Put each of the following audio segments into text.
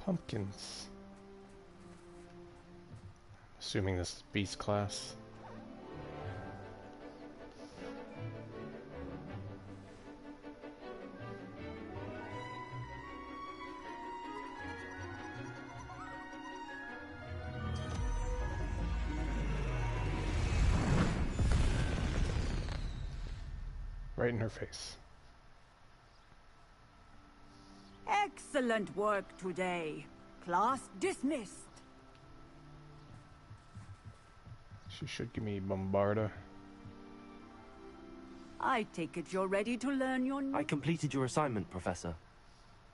pumpkins. Assuming this is beast class. Right in her face. Excellent work today. Class dismissed. She should give me Bombarda. I take it you're ready to learn your new... I completed your assignment, Professor.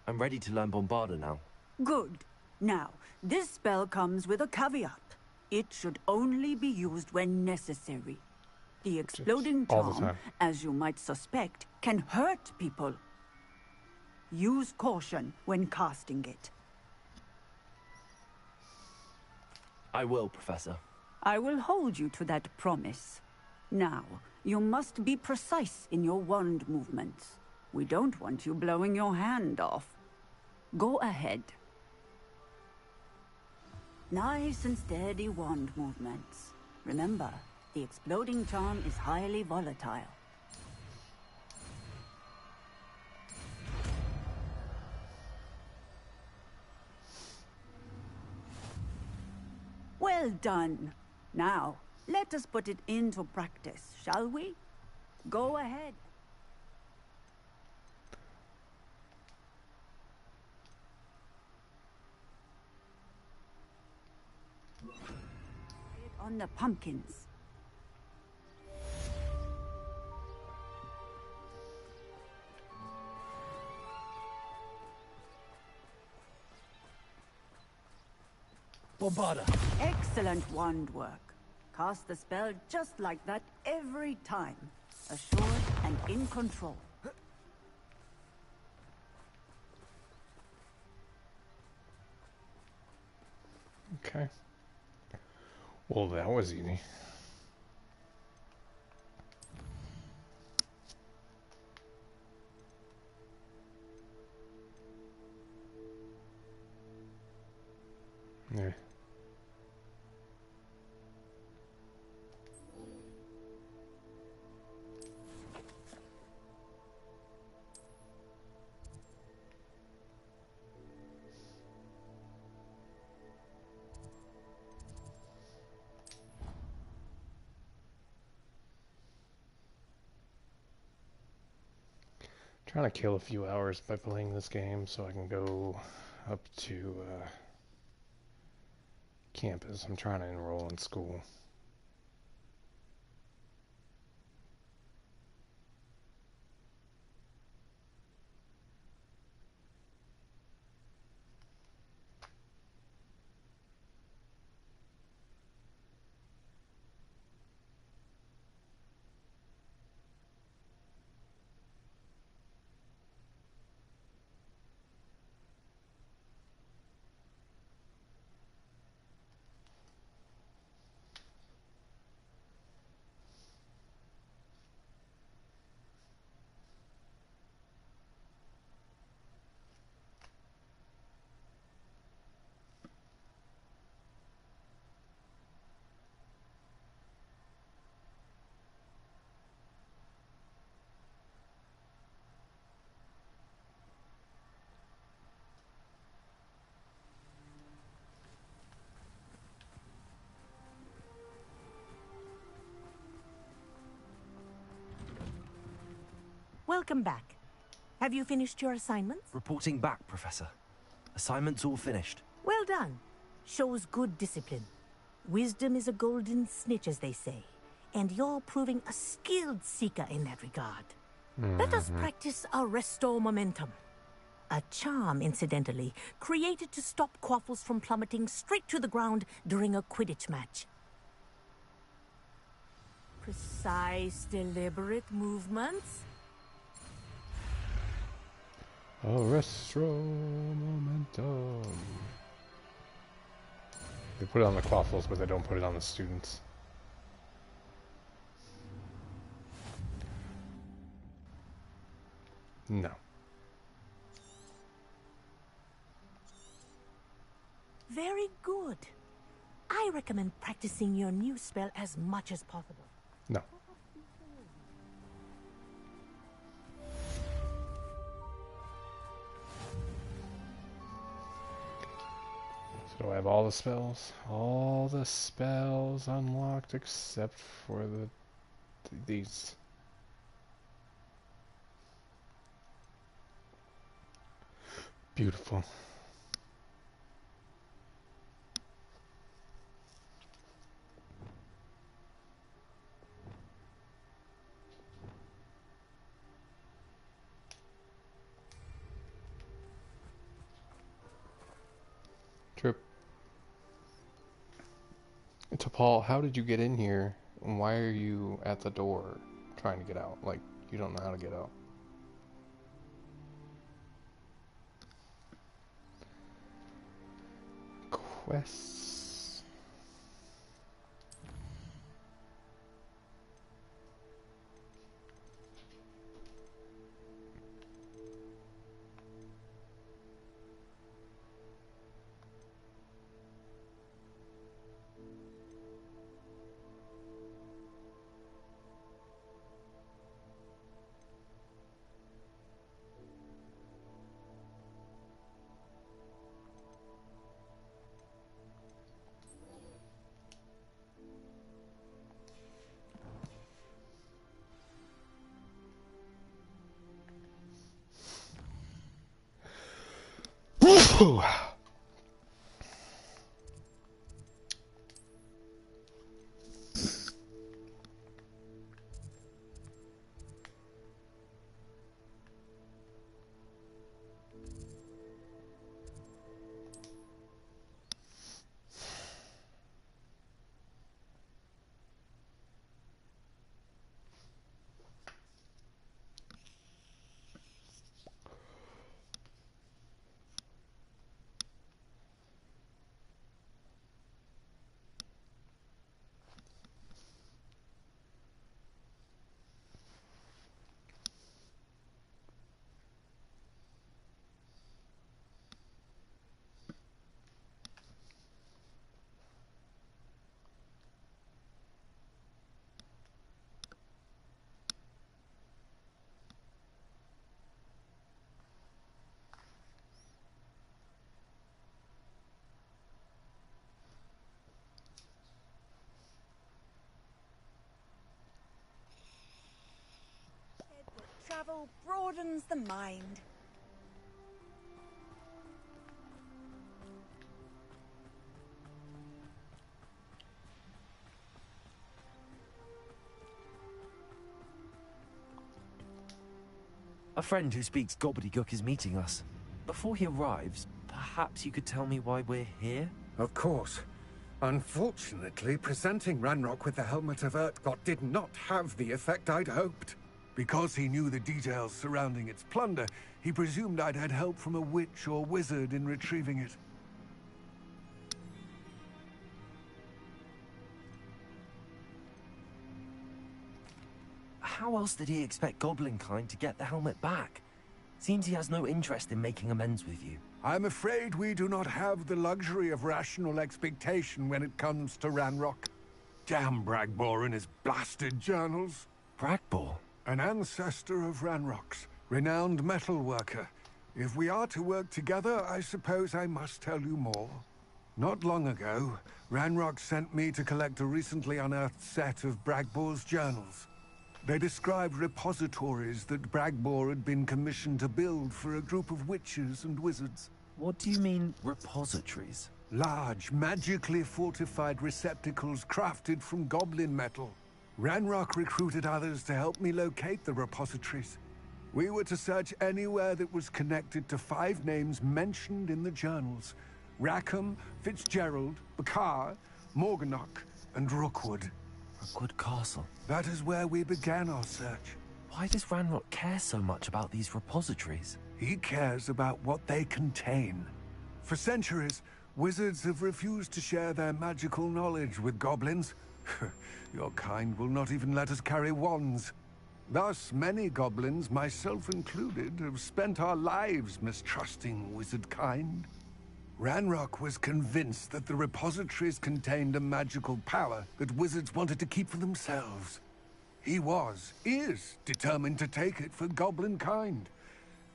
I'm ready to learn Bombarda now. Good. Now, this spell comes with a caveat. It should only be used when necessary. The exploding charm, as you might suspect, can hurt people. Use caution when casting it. I will, Professor. I will hold you to that promise. Now, you must be precise in your wand movements. We don't want you blowing your hand off. Go ahead. Nice and steady wand movements. Remember, the exploding charm is highly volatile. Well done. Now, let us put it into practice, shall we? Go ahead. On the pumpkins. Bombarda! Excellent wand work. Cast the spell just like that every time. Assured and in control. Okay. Well, that was easy. Yeah. Trying to kill a few hours by playing this game so I can go up to campus. I'm trying to enroll in school. Welcome back. Have you finished your assignments? Reporting back, Professor. Assignment's all finished. Well done. Shows good discipline. Wisdom is a golden snitch, as they say. And you're proving a skilled seeker in that regard. Let us practice our restore momentum. A charm, incidentally, created to stop quaffles from plummeting straight to the ground during a Quidditch match. Precise, deliberate movements. Restro momentum. They put it on the quaffles, but they don't put it on the students. No. Very good. I recommend practicing your new spell as much as possible. No. So do I have all the spells? All the spells unlocked except for these. Beautiful. Trip. To Paul, how did you get in here? And why are you at the door trying to get out? Like, you don't know how to get out. Quests. Whew. Travel broadens the mind. A friend who speaks gobbledygook is meeting us. Before he arrives, perhaps you could tell me why we're here? Of course. Unfortunately, presenting Ranrock with the Helmet of Urtkot did not have the effect I'd hoped. Because he knew the details surrounding its plunder, he presumed I'd had help from a witch or wizard in retrieving it. How else did he expect Goblinkind to get the helmet back? Seems he has no interest in making amends with you. I'm afraid we do not have the luxury of rational expectation when it comes to Ranrock. Damn Bragbor and his blasted journals. Bragbor? An ancestor of Ranrock's, renowned metal worker. If we are to work together, I suppose I must tell you more. Not long ago, Ranrock sent me to collect a recently unearthed set of Bragbor's journals. They described repositories that Bragbor had been commissioned to build for a group of witches and wizards. What do you mean, repositories? Large, magically fortified receptacles crafted from goblin metal. Ranrock recruited others to help me locate the repositories. We were to search anywhere that was connected to 5 names mentioned in the journals. Rackham, Fitzgerald, Bakar, Morganach, and Rookwood. Rookwood Castle. That is where we began our search. Why does Ranrock care so much about these repositories? He cares about what they contain. For centuries, wizards have refused to share their magical knowledge with goblins. Your kind will not even let us carry wands. Thus, many goblins, myself included, have spent our lives mistrusting wizard kind. Ranrock was convinced that the repositories contained a magical power that wizards wanted to keep for themselves. He is determined to take it for goblin kind.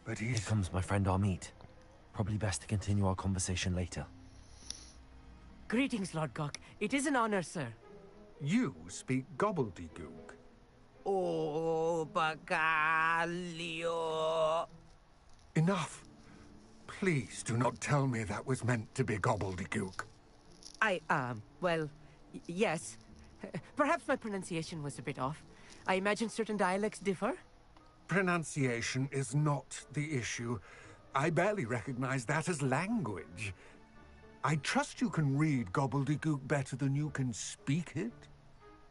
But Here comes my friend Amit. Probably best to continue our conversation later. Greetings, Lord Gok. It is an honor, sir. You speak gobbledygook. Oh, Bagalio. Enough. Please do not tell me that was meant to be gobbledygook. Well, yes. Perhaps my pronunciation was a bit off. I imagine certain dialects differ? Pronunciation is not the issue. I barely recognize that as language. I trust you can read gobbledygook better than you can speak it?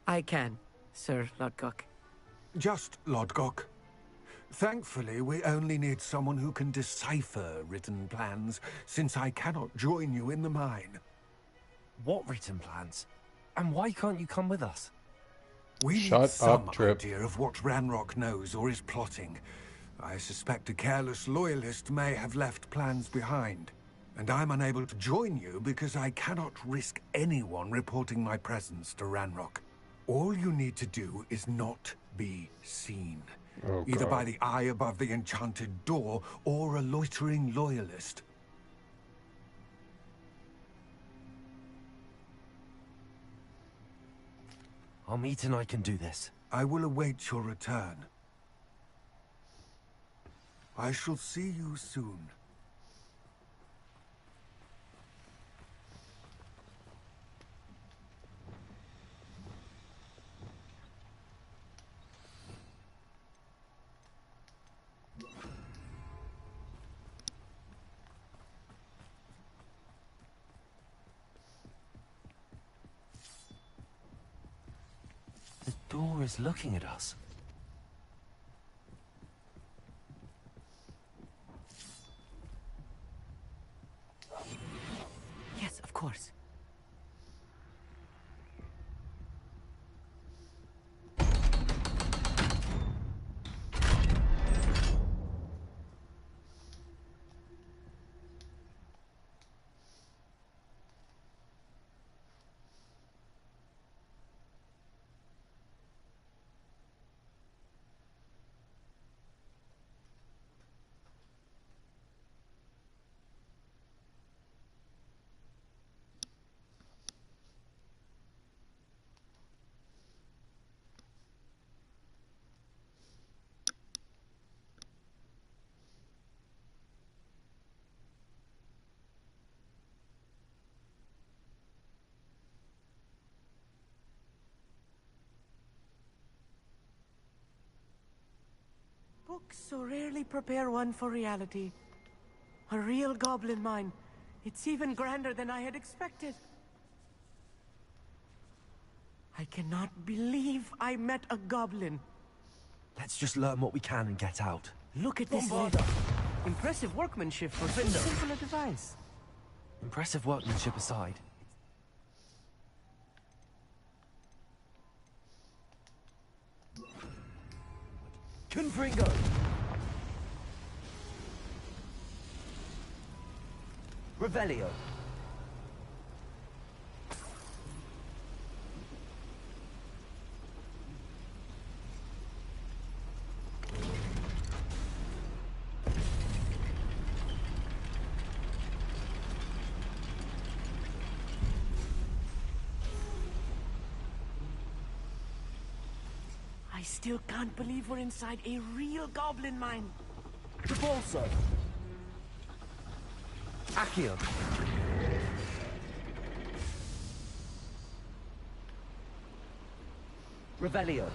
I can, Sir Lodgok. Just Lodgok. Thankfully, we only need someone who can decipher written plans, since I cannot join you in the mine. What written plans? And why can't you come with us? We need some idea of what Ranrock knows or is plotting. I suspect a careless loyalist may have left plans behind. And I'm unable to join you because I cannot risk anyone reporting my presence to Ranrock. All you need to do is not be seen. Either by the eye above the enchanted door or a loitering loyalist. Amit and I can do this. I will await your return. I shall see you soon. The door is looking at us. Yes, of course. Books so rarely prepare one for reality. A real goblin mine. It's even grander than I had expected. I cannot believe I met a goblin. Let's just learn what we can and get out. Look at this lid. Impressive workmanship for so simple a device. Impressive workmanship aside. Confringo! Revelio. I still can't believe we're inside a real goblin mine. Repulso. Accio. Revelio.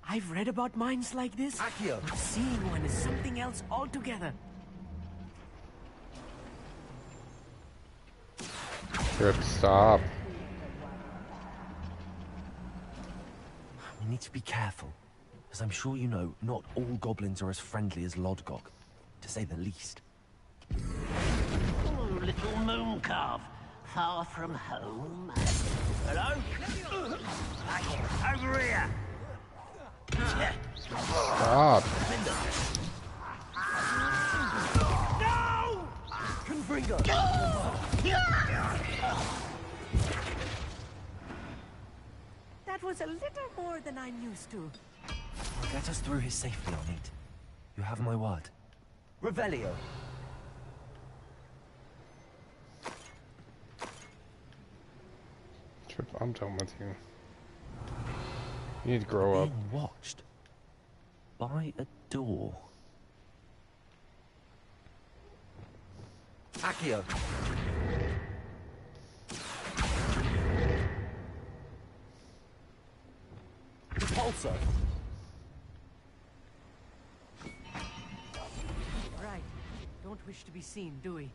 I've read about mines like this. Accio. But seeing one is something else altogether. Trip, stop. We need to be careful. As I'm sure you know, not all goblins are as friendly as Lodgok, to say the least. Oh, little mooncalf. Far from home. Hello? Over here! Stop. No! Confringo! That was a little more than I'm used to. I'll get us through here safely, Amit. You have my word. Revelio. Trip, I'm done with you. You need to grow up. Being watched by a door. Accio. Repulsor. Right. Don't wish to be seen, do we?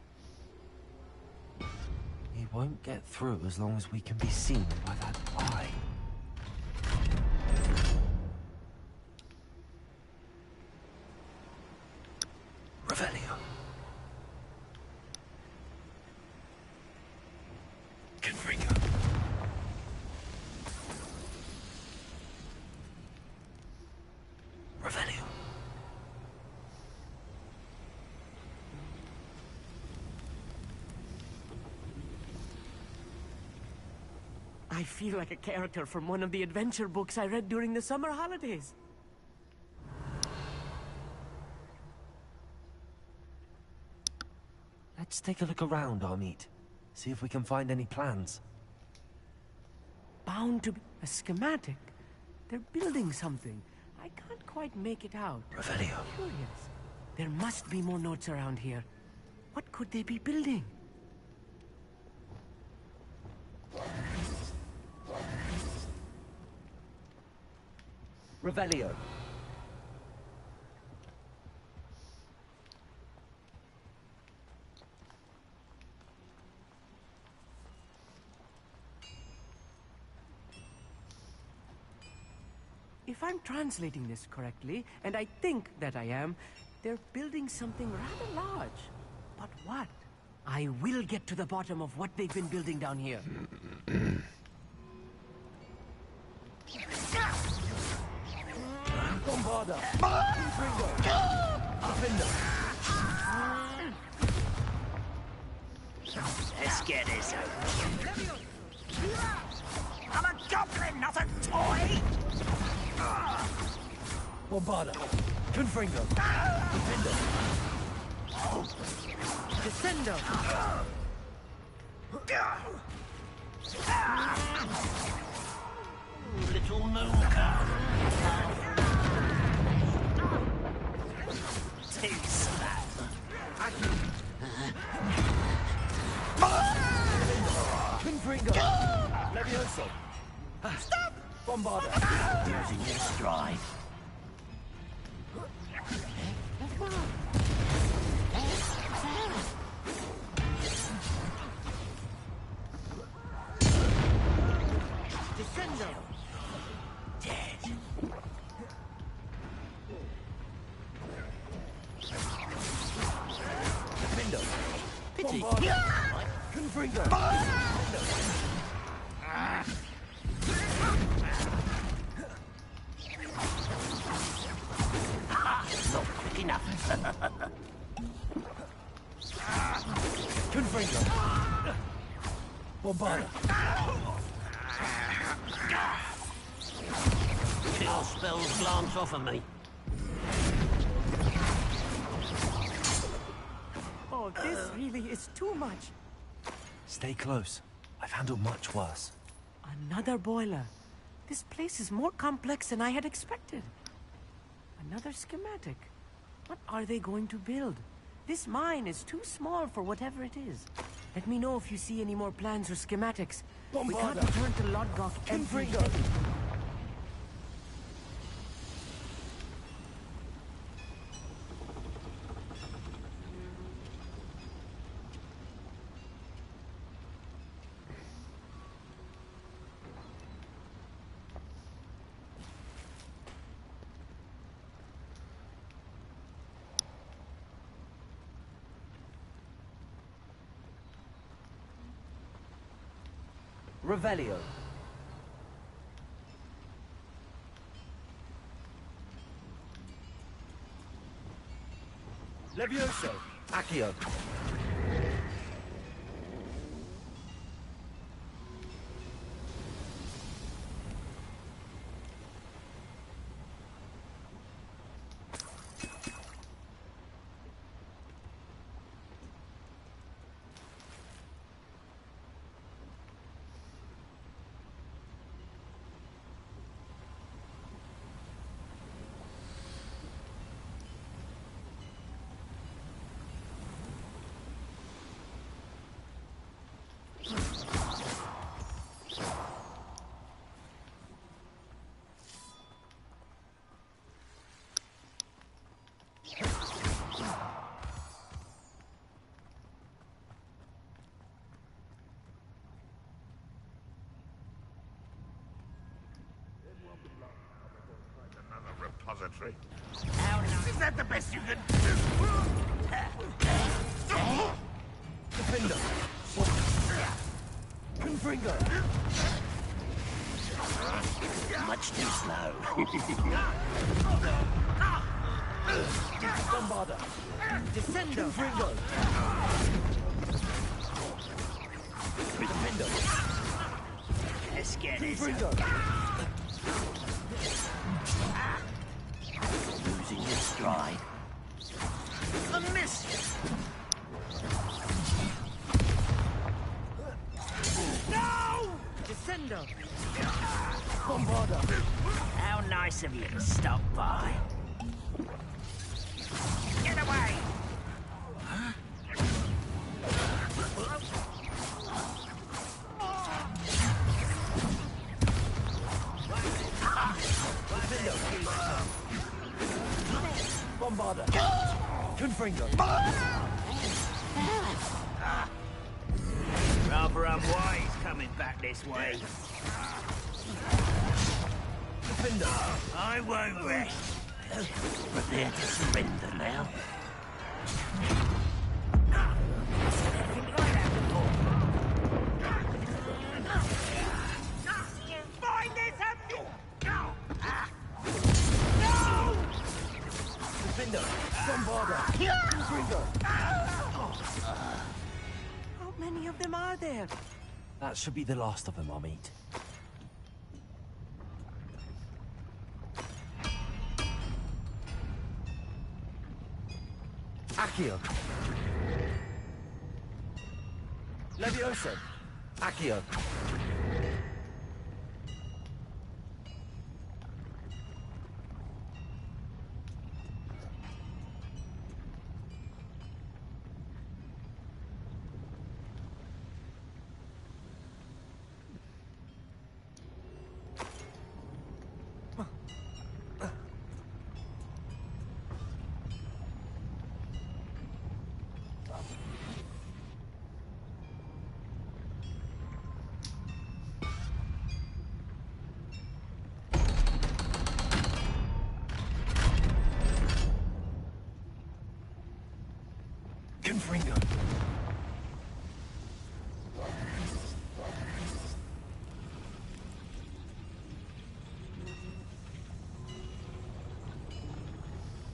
He won't get through as long as we can be seen by that eye. Revelio. Confringo. Revelio. I feel like a character from one of the adventure books I read during the summer holidays. Let's take a look around, Amit. See if we can find any plans. Bound to be a schematic. They're building something. I can't quite make it out. Revelio. Curious. There must be more notes around here. What could they be building? Revelio. If I'm translating this correctly, and I think that I am, they're building something rather large. But what? I will get to the bottom of what they've been building down here. Bombarda. Confringo. Defender. Let's get this over. I'm a goblin, not a toy! Bombarda. Confringo. Defender. Descendo! Little Nooka. Taste that. Confringo. Levioso. Stop! Bombarda. Using your stride. Descendo! Dead. Defender. Pity. Bombarda. Confringo. Not quick enough. Confringo. Bombarda. Kill spells glance off of me. Oh, this really is too much. Stay close. I've handled much worse. Another boiler. This place is more complex than I had expected. Another schematic. What are they going to build? This mine is too small for whatever it is. Let me know if you see any more plans or schematics. We can't Bombarda. return to Lodgok Confringo. empty-handed. Revelio. Levioso! Accio! Repository. Is that the best you can do? Defender! Confringo! Much too slow. Bombarda! Descendo! Confringo! Defender! Let's get this. Confringo! Losing your stride. A miss! No! Descendo! Bombarda! How nice of you to stop by. Get away! Bombarda! Confringo! Rather unwise coming back this way. Defender! I won't rest. Prepare to surrender now. Find this up! No! Defender! Bombarda! Confringo! How many of them are there? That should be the last of them I'll meet. Accio! Levioso! Accio! Confringo!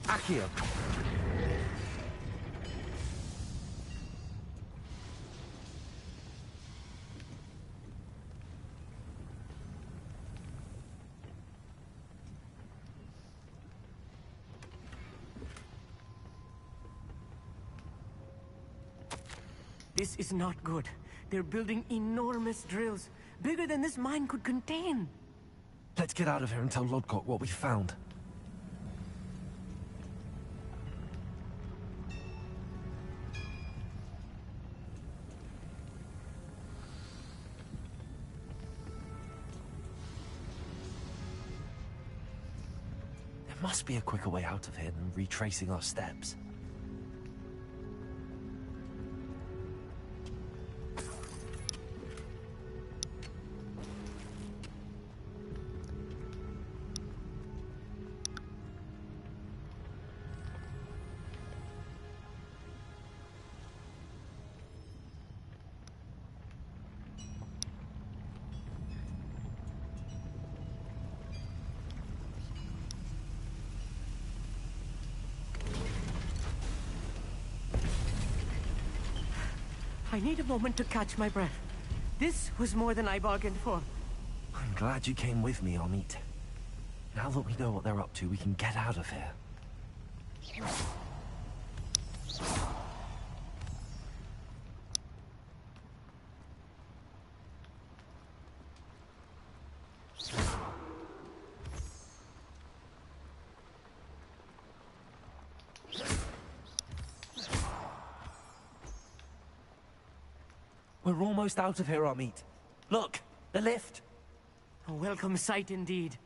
Accio! This is not good. They're building enormous drills, bigger than this mine could contain. Let's get out of here and tell Lodcock what we found. There must be a quicker way out of here than retracing our steps. I need a moment to catch my breath. This was more than I bargained for. I'm glad you came with me, Amit. Now that we know what they're up to, we can get out of here. We're almost out of here, Amit. Look, the lift. A welcome sight indeed.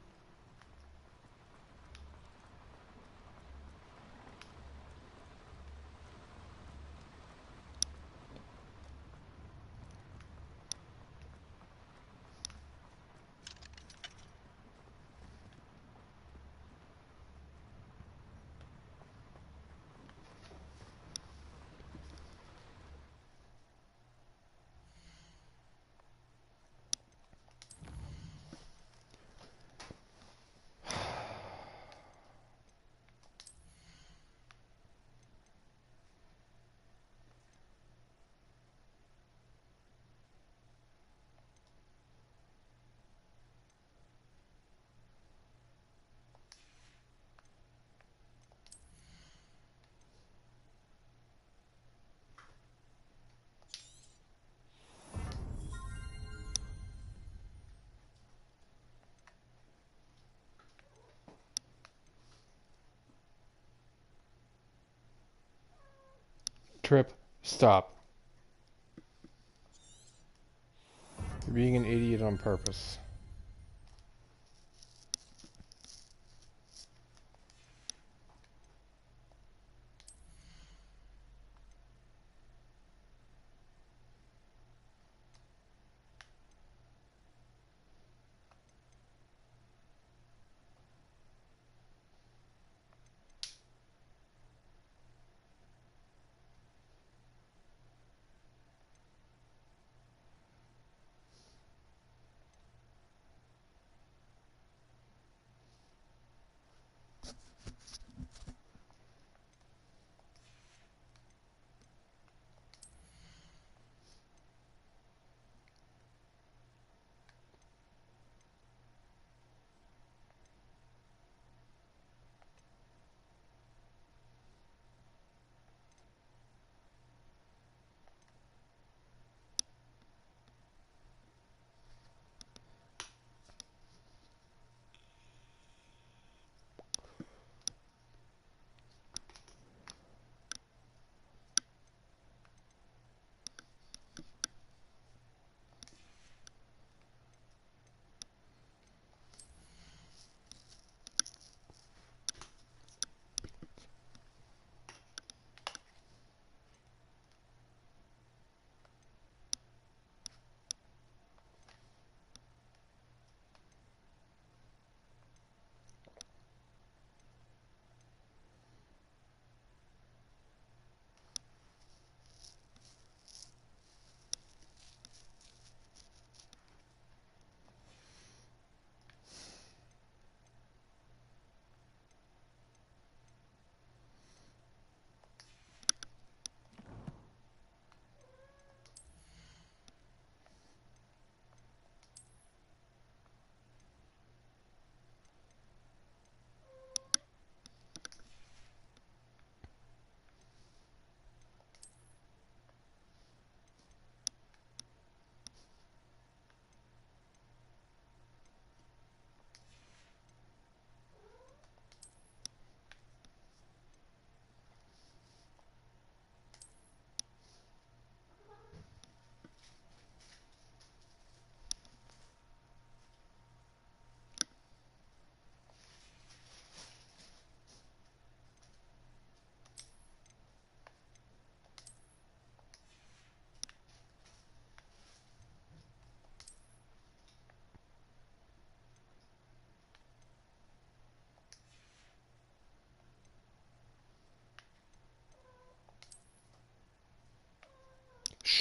Trip, stop. You're being an idiot on purpose.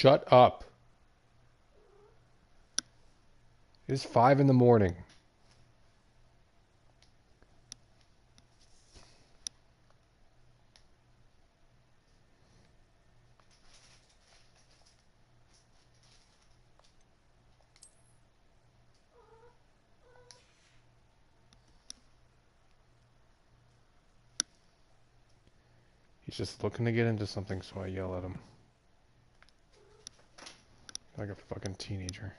Shut up. It's 5 in the morning. He's just looking to get into something, so I yell at him. Like a fucking teenager.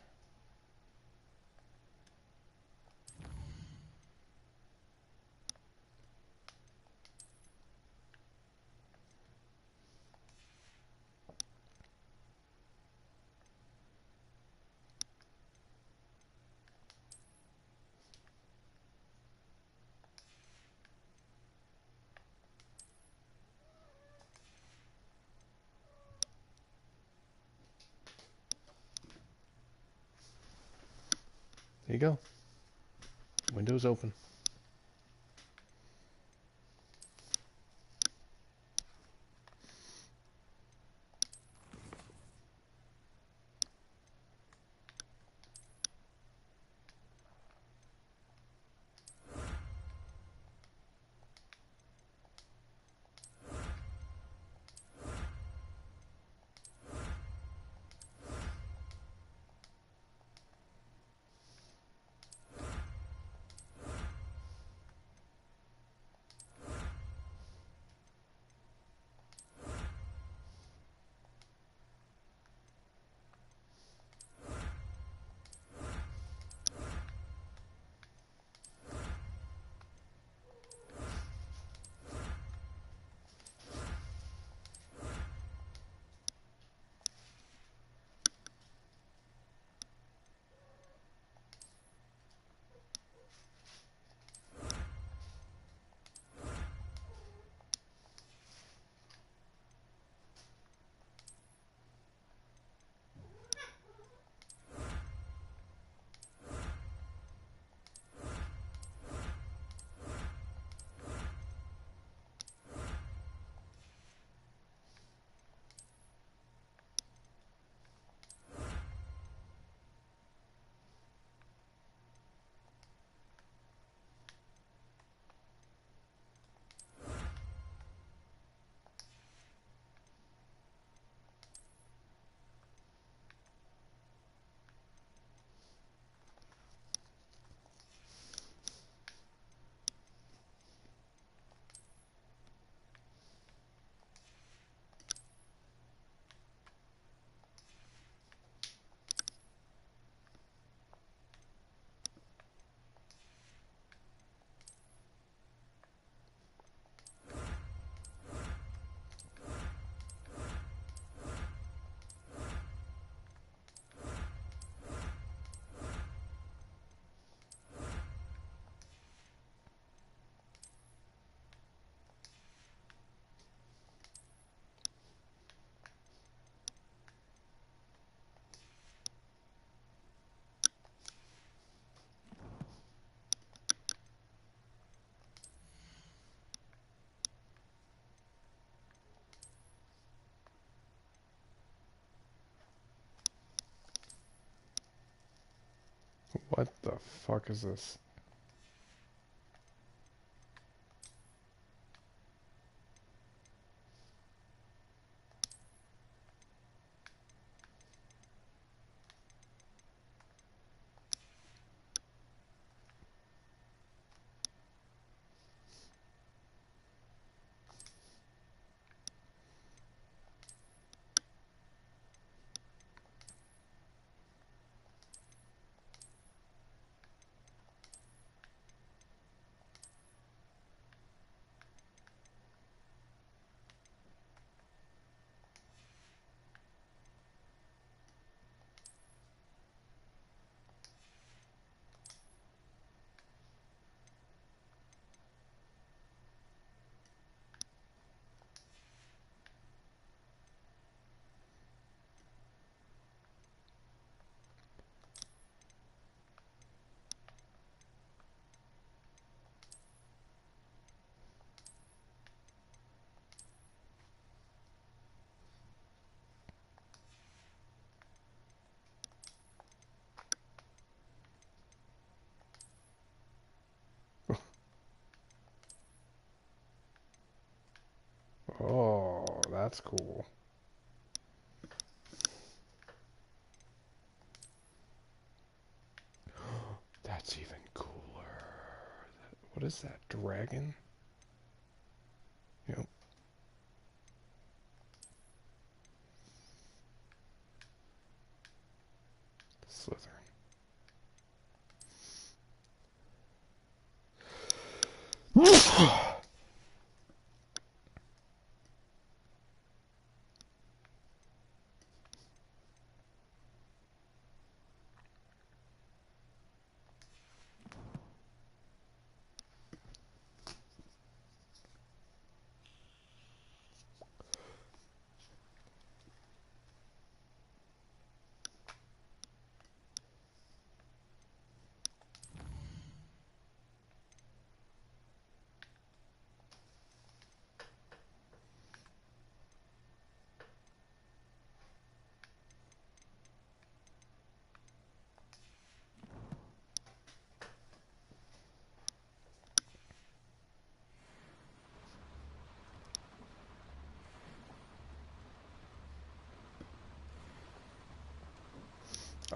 There you go. Windows open. What the fuck is this? Oh, that's cool. That's even cooler. What is that, dragon? Yep.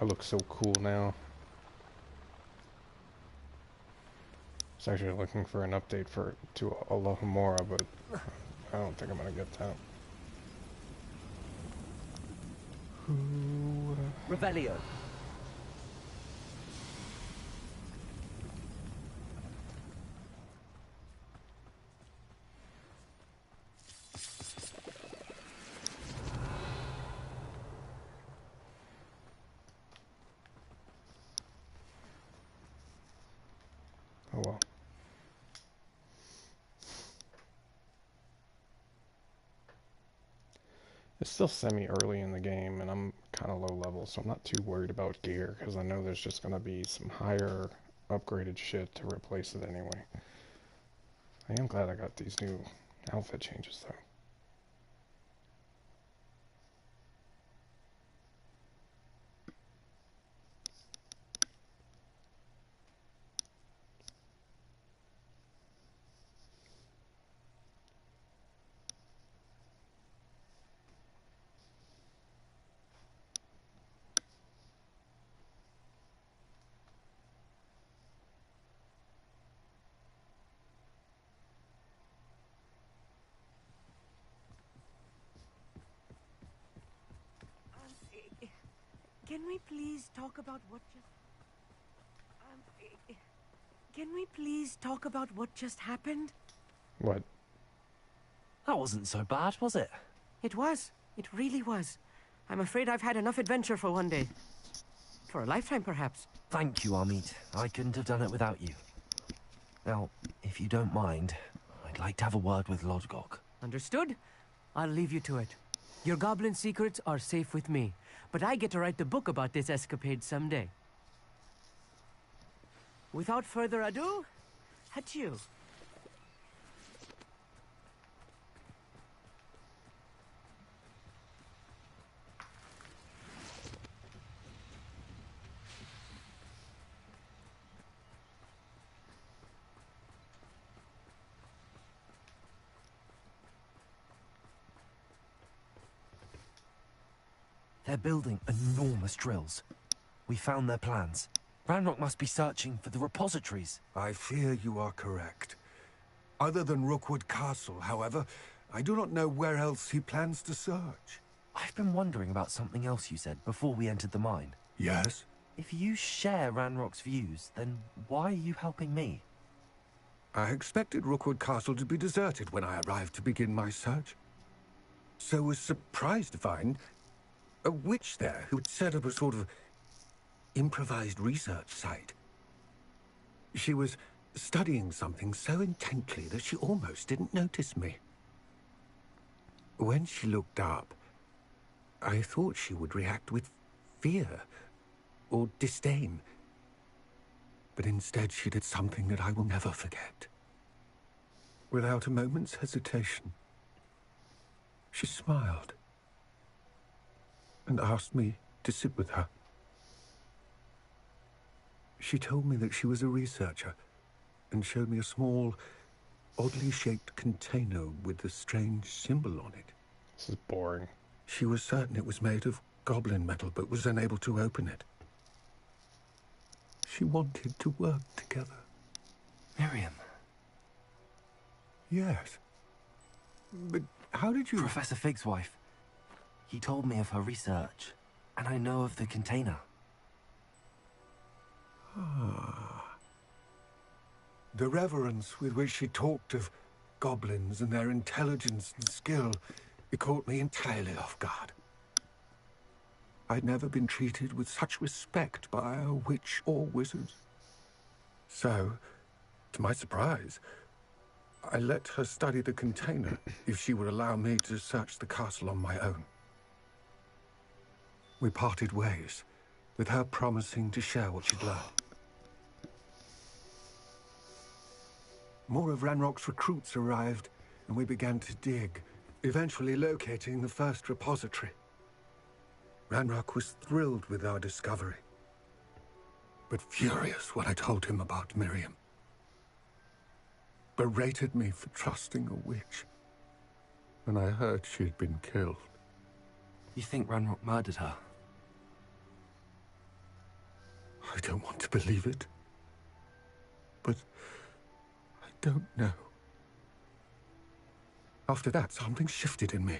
look so cool now. I was actually looking for an update to Alohomora, but I don't think I'm gonna get that. Revelio. Oh well. It's still semi-early in the game, and I'm kind of low level, so I'm not too worried about gear, because I know there's just going to be some higher upgraded shit to replace it anyway. I am glad I got these new outfit changes, though. Can we please talk about what just... Can we please talk about what just happened? What? That wasn't so bad, was it? It was. It really was. I'm afraid I've had enough adventure for one day. For a lifetime, perhaps. Thank you, Amit. I couldn't have done it without you. Now, if you don't mind, I'd like to have a word with Lodgok. Understood? I'll leave you to it. Your goblin secrets are safe with me, but I get to write the book about this escapade someday. Without further ado, adieu. They're building enormous drills. We found their plans. Ranrock must be searching for the repositories. I fear you are correct. Other than Rookwood Castle, however, I do not know where else he plans to search. I've been wondering about something else you said before we entered the mine. Yes? If you share Ranrock's views, then why are you helping me? I expected Rookwood Castle to be deserted when I arrived to begin my search. So was surprised to find a witch there who had set up a sort of improvised research site. She was studying something so intently that she almost didn't notice me. When she looked up, I thought she would react with fear or disdain. But instead she did something that I will never forget. Without a moment's hesitation, she smiled and asked me to sit with her. She told me that she was a researcher and showed me a small, oddly shaped container with a strange symbol on it. This is boring. She was certain it was made of goblin metal, but was unable to open it. She wanted to work together. Miriam. Yes. But how did you... Professor Fig's wife. He told me of her research, and I know of the container. Ah. The reverence with which she talked of goblins and their intelligence and skill, it caught me entirely off guard. I'd never been treated with such respect by a witch or wizard. So, to my surprise, I let her study the container if she would allow me to search the castle on my own. We parted ways, with her promising to share what she'd learned. More of Ranrock's recruits arrived, and we began to dig, eventually locating the first repository. Ranrock was thrilled with our discovery, but furious when I told him about Miriam. Berated me for trusting a witch when I heard she had been killed. You think Ranrock murdered her? I don't want to believe it. But I don't know. After that, something shifted in me.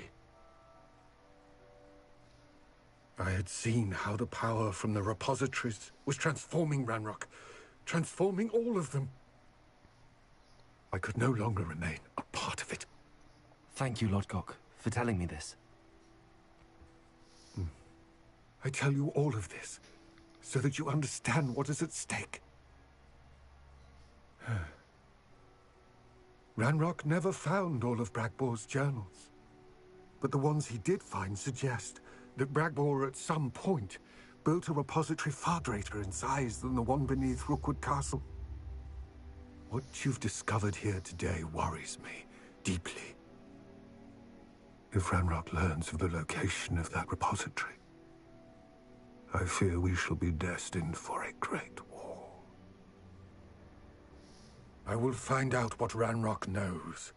I had seen how the power from the repositories was transforming Ranrock, transforming all of them. I could no longer remain a part of it. Thank you, Lodgok, for telling me this. I tell you all of this so that you understand what is at stake. Ranrock never found all of Bragbor's journals, but the ones he did find suggest that Bragbor at some point built a repository far greater in size than the one beneath Rookwood Castle. What you've discovered here today worries me deeply. If Ranrock learns of the location of that repository, I fear we shall be destined for a great war. I will find out what Ranrock knows.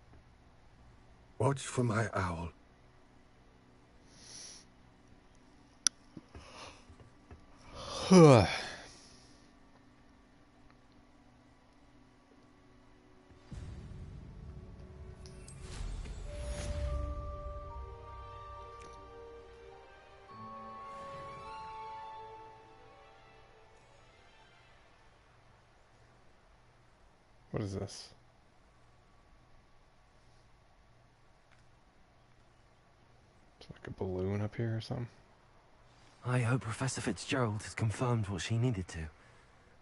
Watch for my owl. What is this? It's like a balloon up here or something. I hope Professor Fitzgerald has confirmed what she needed to.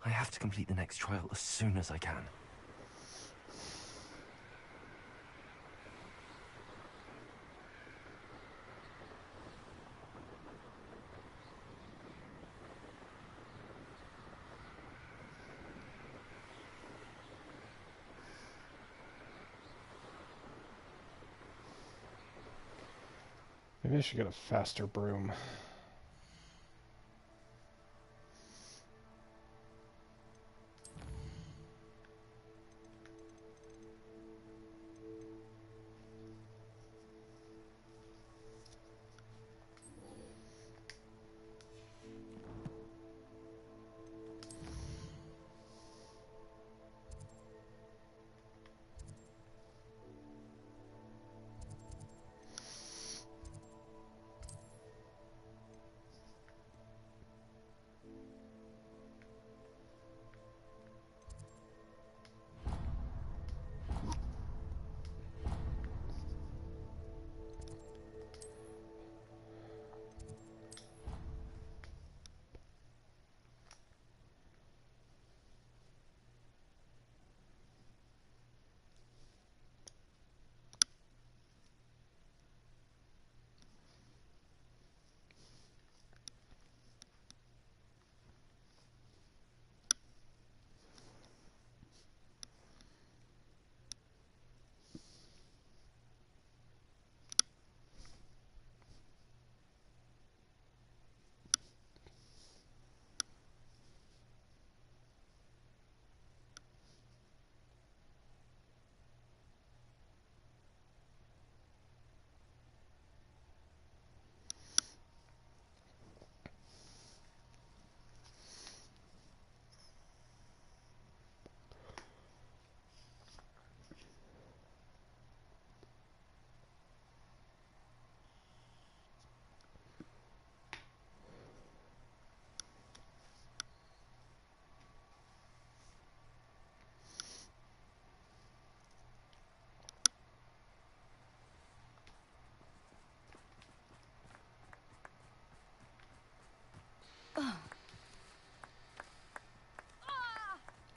I have to complete the next trial as soon as I can. Maybe I should get a faster broom.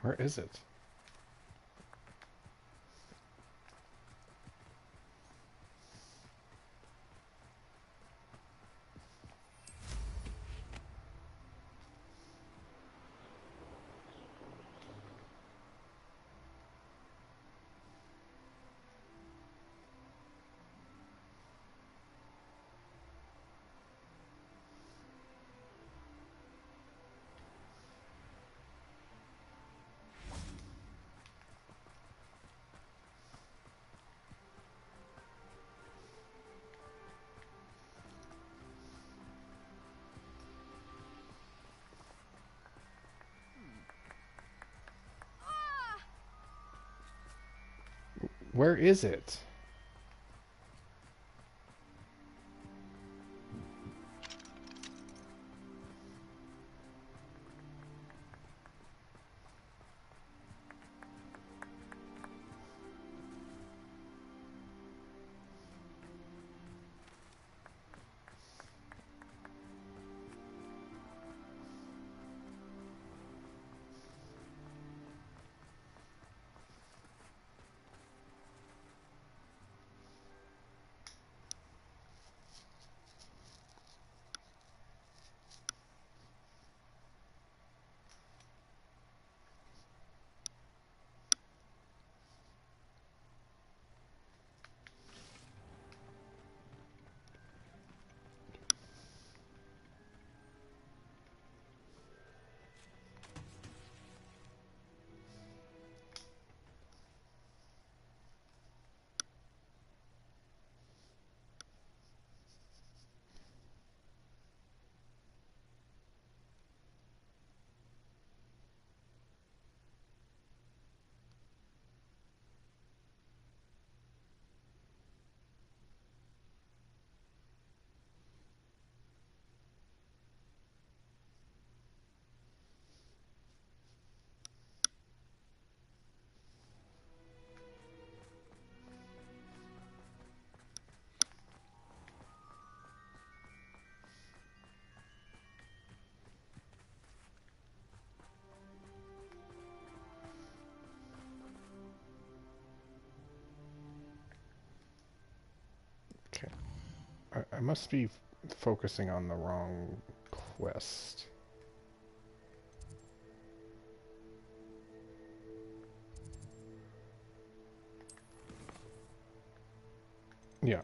Where is it? Where is it? Okay. I must be focusing on the wrong quest. Yeah.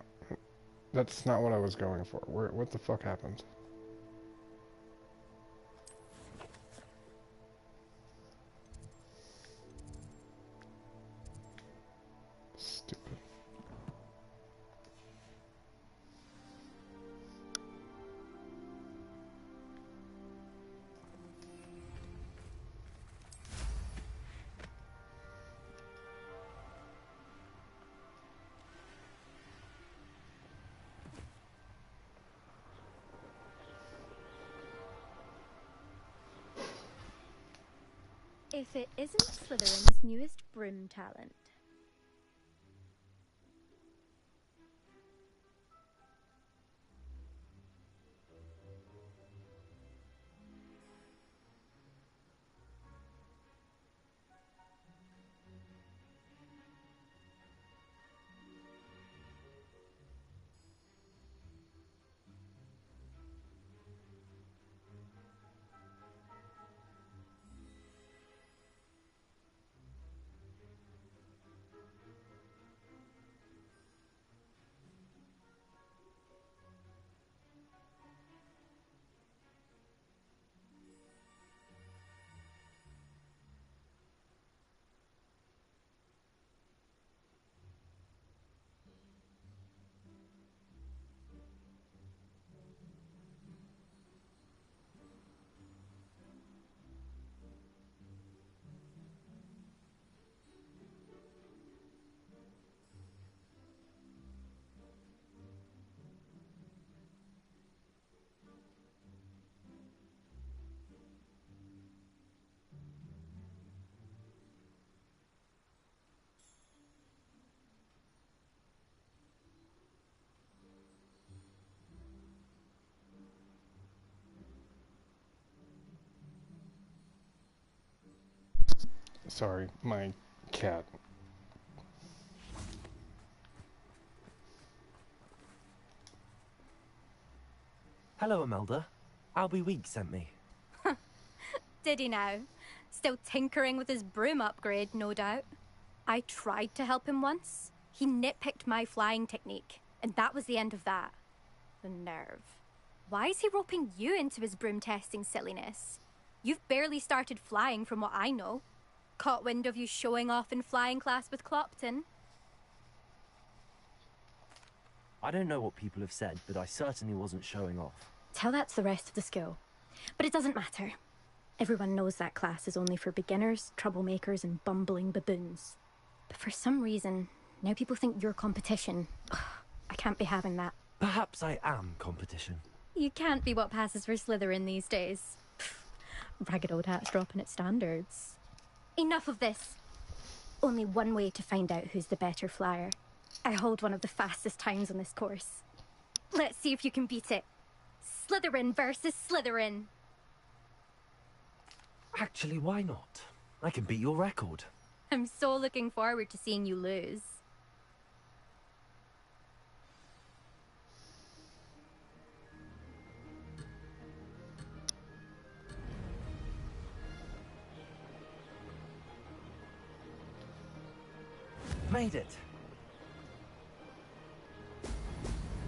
That's not what I was going for. What the fuck happened? Stupid. If it isn't Slytherin's newest broom talent. Sorry, my cat. Hello, Imelda. Albie Week sent me. Did he now? Still tinkering with his broom upgrade, no doubt. I tried to help him once. He nitpicked my flying technique, and that was the end of that. The nerve. Why is he roping you into his broom testing silliness? You've barely started flying from what I know. Caught wind of you showing off in flying class with Clopton. I don't know what people have said, but I certainly wasn't showing off. Tell that to the rest of the school. But it doesn't matter. Everyone knows that class is only for beginners, troublemakers, and bumbling baboons. But for some reason, Now people think you're competition. Ugh, I can't be having that. Perhaps I am competition. You can't be what passes for Slytherin these days. Pfft, ragged old hat's dropping its standards. Enough of this. Only one way to find out who's the better flyer. I hold one of the fastest times on this course. Let's see if you can beat it. Slytherin versus Slytherin. Actually, why not? I can beat your record. I'm so looking forward to seeing you lose. Made it.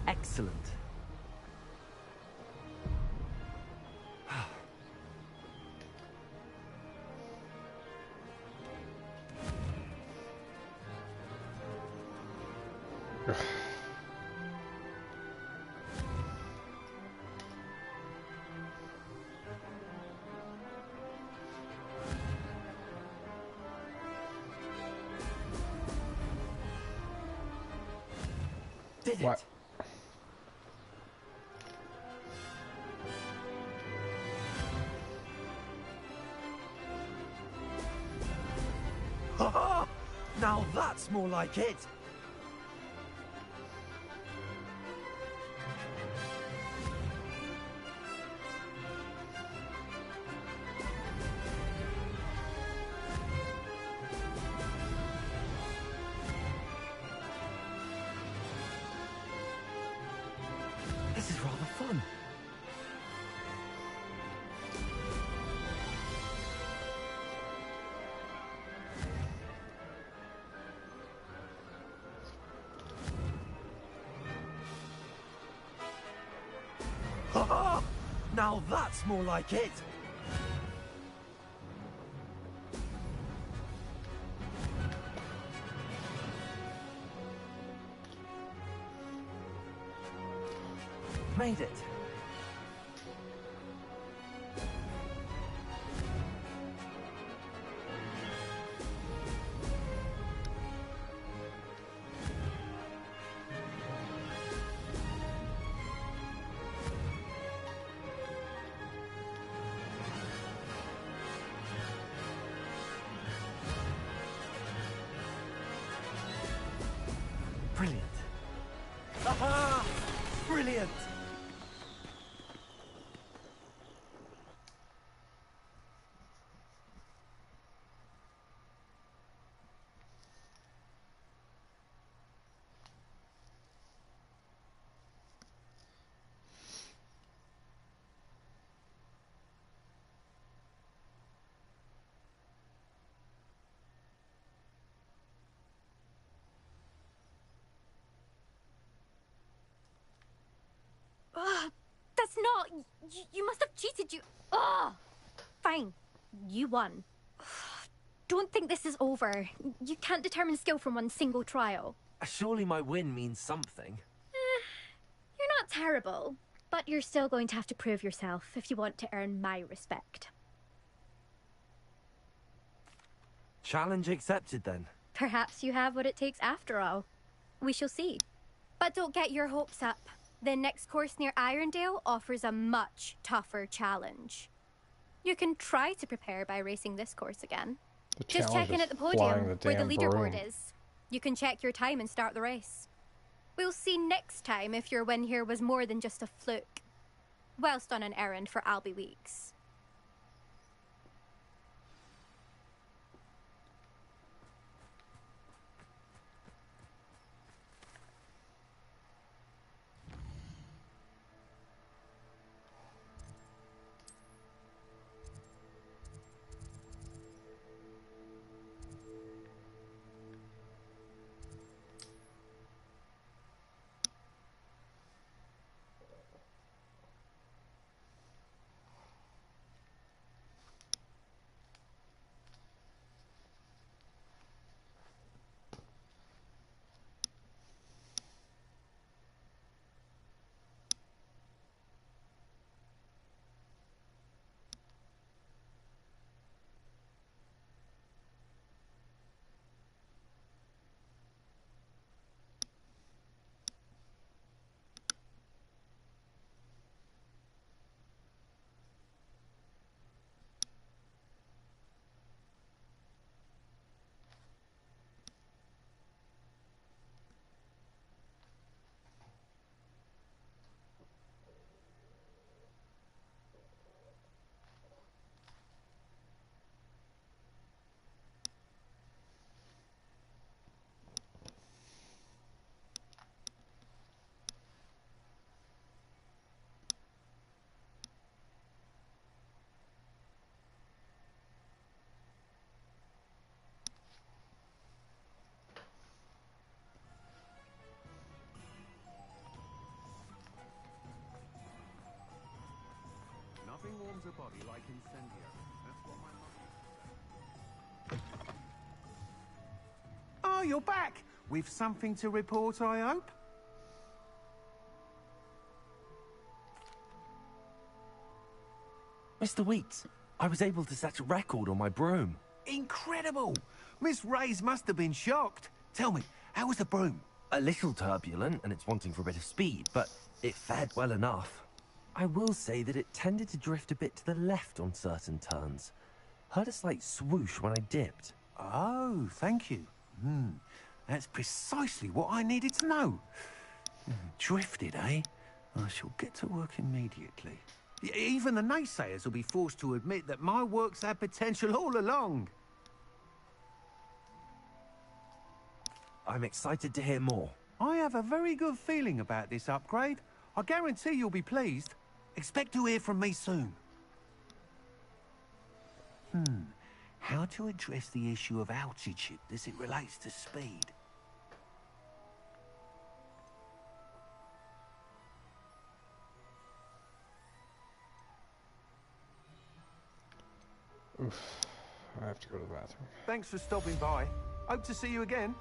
Excellent. Did What? it? Ha ha! Now that's more like it. This is rather fun. Ha ha! Now that's more like it. Made it. Brilliant. Aha! Brilliant! Ugh, that's not... You must have cheated, you... Ugh! Fine. You won. Ugh, don't think this is over. You can't determine skill from one single trial. Surely my win means something. You're not terrible, but you're still going to have to prove yourself if you want to earn my respect. Challenge accepted then. Perhaps you have what it takes after all. We shall see. But don't get your hopes up. The next course near Irondale offers a much tougher challenge. You can try to prepare by racing this course again. Just check in at the podium where the leaderboard is. You can check your time and start the race. We'll see next time if your win here was more than just a fluke. Whilst on an errand for Albie Weeks. burns a body like incendio. That's what my mother used to say. Oh, you're back! With something to report, I hope? Mr. Weeks, I was able to set a record on my broom. Incredible! Miss Reyes must have been shocked. Tell me, how was the broom? A little turbulent, and it's wanting for a bit of speed, but it fared well enough. I will say that it tended to drift a bit to the left on certain turns. Heard a slight swoosh when I dipped. Oh, thank you. That's precisely what I needed to know. Drifted, eh? I shall get to work immediately. Even the naysayers will be forced to admit that my work's had potential all along. I'm excited to hear more. I have a very good feeling about this upgrade. I guarantee you'll be pleased. Expect to hear from me soon. How to address the issue of altitude as it relates to speed? Oof. I have to go to the bathroom. Thanks for stopping by. Hope to see you again.